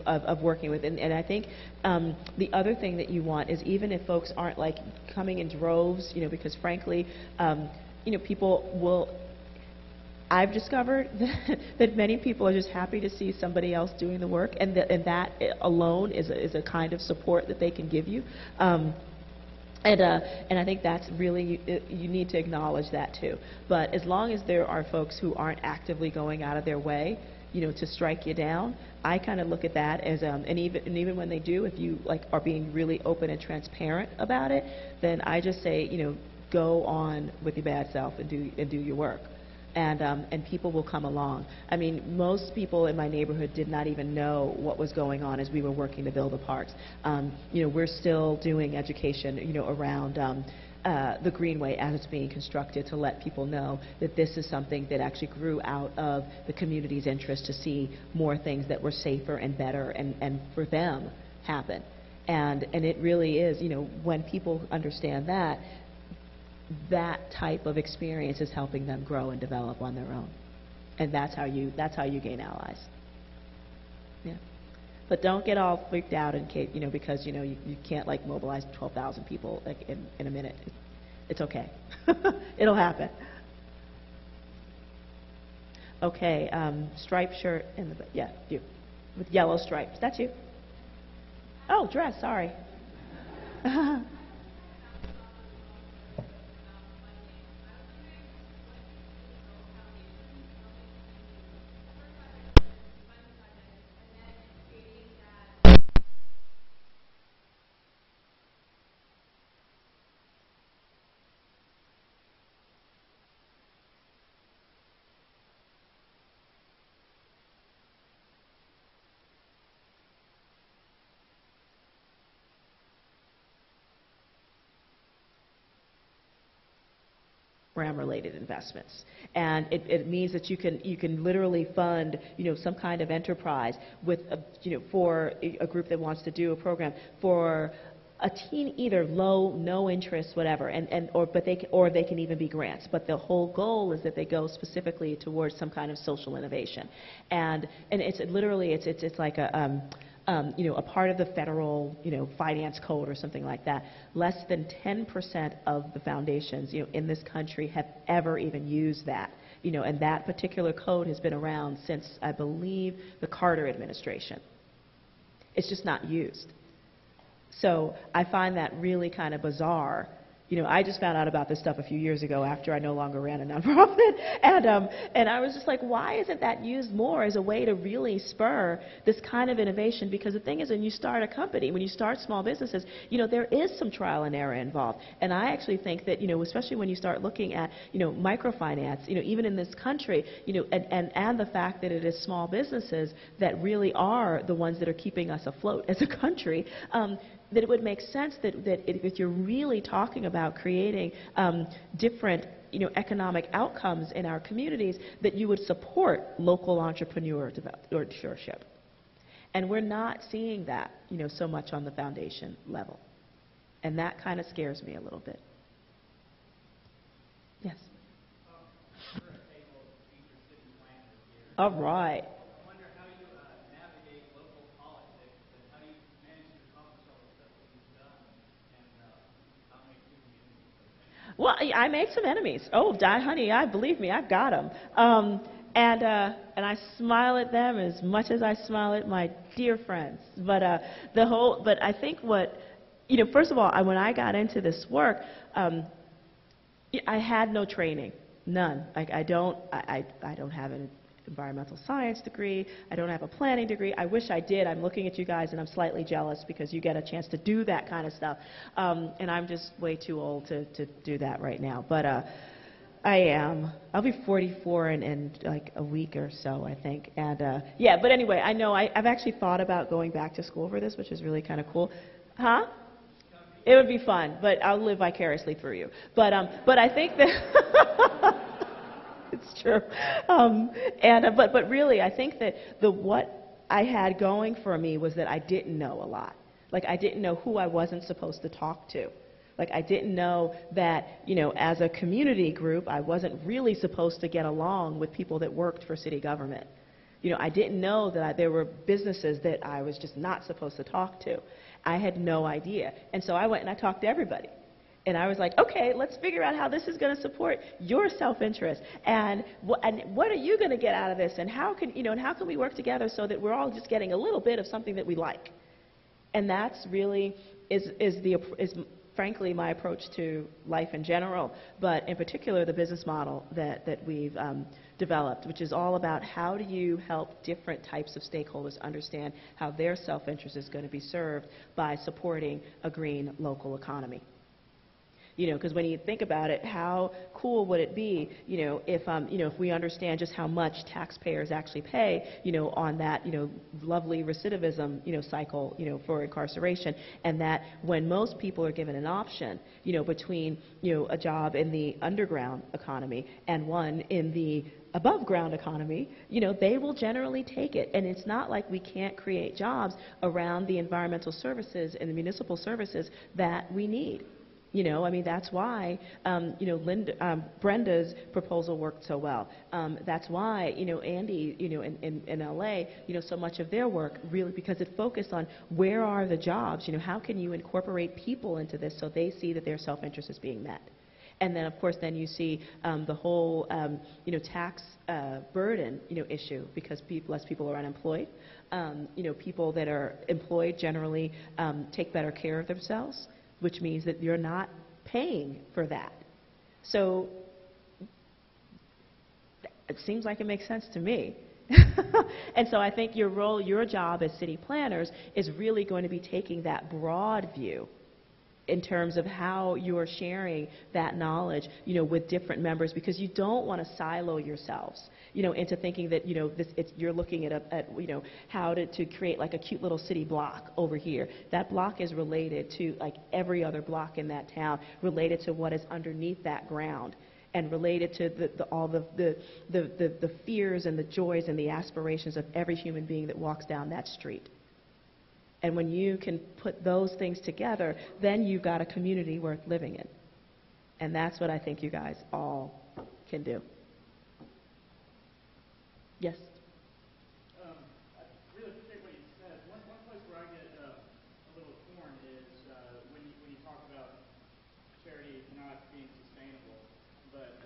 of working with. And I think the other thing that you want is, even if folks aren't like coming in droves, because frankly, people will. I've discovered that many people are just happy to see somebody else doing the work, and that alone is a kind of support that they can give you. And I think that's really, you need to acknowledge that too. But as long as there are folks who aren't actively going out of their way, to strike you down, I kind of look at that as, and even when they do, if you like are being really open and transparent about it, then I just say, go on with your bad self and do your work. And people will come along. I mean, most people in my neighborhood did not even know what was going on as we were working to build the parks. We're still doing education, around the Greenway as it's being constructed, to let people know that this is something that actually grew out of the community's interest to see more things that were safer and better and for them happen. And it really is, when people understand that, that type of experience is helping them grow and develop on their own, and that's how you gain allies. Yeah, but don't get all freaked out in case because you can't like mobilize 12,000 people like in a minute. It's okay. It'll happen. Okay, striped shirt in the yeah, you with yellow stripes. That's you. Oh, dress. Sorry. Related investments, and it means that you can literally fund some kind of enterprise with for a group that wants to do a program for a teen, either low, no interest, whatever, but they can even be grants. But the whole goal is that they go specifically towards some kind of social innovation, and it's literally it's like a part of the federal, finance code or something like that. Less than 10% of the foundations, in this country have ever even used that, and that particular code has been around since, I believe, the Carter administration. It's just not used. So I find that really kind of bizarre. I just found out about this stuff a few years ago after I no longer ran a nonprofit, and I was just like, why isn't that used more as a way to really spur this kind of innovation? Because the thing is, when you start a company, when you start small businesses, there is some trial and error involved. And I actually think that, especially when you start looking at, microfinance, even in this country, and the fact that it is small businesses that really are the ones that are keeping us afloat as a country, that it would make sense that if you're really talking about creating different economic outcomes in our communities, that you would support local entrepreneurship. And we're not seeing that so much on the foundation level. And that kind of scares me a little bit. Yes? All right. Well, I made some enemies. Oh, honey, believe me, I've got them. And I smile at them as much as I smile at my dear friends. But but I think first of all, when I got into this work, I had no training, none. I don't have an environmental science degree. I don't have a planning degree. I wish I did. I'm looking at you guys and I'm slightly jealous because you get a chance to do that kind of stuff. And I'm just way too old to do that right now. But I am. I'll be 44 in like a week or so, I think. And yeah, but anyway, I know I've actually thought about going back to school for this, which is really kind of cool. Huh? It would be fun, but I'll live vicariously through you. But I think that it's true. But really, I think that what I had going for me was that I didn't know a lot. Like, I didn't know who I wasn't supposed to talk to. Like, I didn't know that, as a community group, I wasn't really supposed to get along with people that worked for city government. I didn't know that there were businesses that I was just not supposed to talk to. I had no idea. And so I went and I talked to everybody. And I was like, okay, let's figure out how this is going to support your self-interest, and what are you going to get out of this, and how can we work together so that we're all just getting a little bit of something that we like. And that's really is frankly my approach to life in general, but in particular the business model that we've developed, which is all about how do you help different types of stakeholders understand how their self-interest is going to be served by supporting a green local economy. Because when you think about it, how cool would it be, if we understand just how much taxpayers actually pay, on that, lovely recidivism, cycle, for incarceration, and that when most people are given an option, between, a job in the underground economy and one in the above ground economy, they will generally take it. And it's not like we can't create jobs around the environmental services and the municipal services that we need. That's why, Brenda's proposal worked so well. That's why, Andy, in LA, so much of their work really, because it focused on where are the jobs, how can you incorporate people into this so they see that their self-interest is being met. And then, of course, then you see the whole, tax burden, issue, because less people are unemployed. People that are employed generally take better care of themselves, which means that you're not paying for that. So it seems like it makes sense to me. And so I think your job as city planners is really going to be taking that broad view in terms of how you're sharing that knowledge, with different members, because you don't want to silo yourselves, into thinking that, you're looking at how to create like a cute little city block over here. That block is related to like every other block in that town, related to what is underneath that ground, and related to all the fears and the joys and the aspirations of every human being that walks down that street. And when you can put those things together, then you've got a community worth living in. And that's what I think you guys all can do. Yes? I really appreciate what you said. One place where I get a little torn is when you talk about charity not being sustainable, but